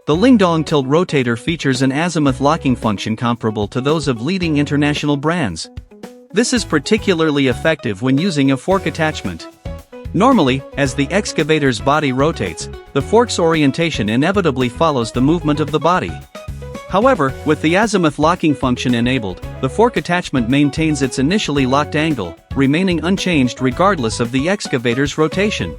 The Lingdong tilt rotator features an azimuth locking function comparable to those of leading international brands. This is particularly effective when using a fork attachment. Normally, as the excavator's body rotates, the fork's orientation inevitably follows the movement of the body. However, with the azimuth locking function enabled, the fork attachment maintains its initially locked angle, remaining unchanged regardless of the excavator's rotation.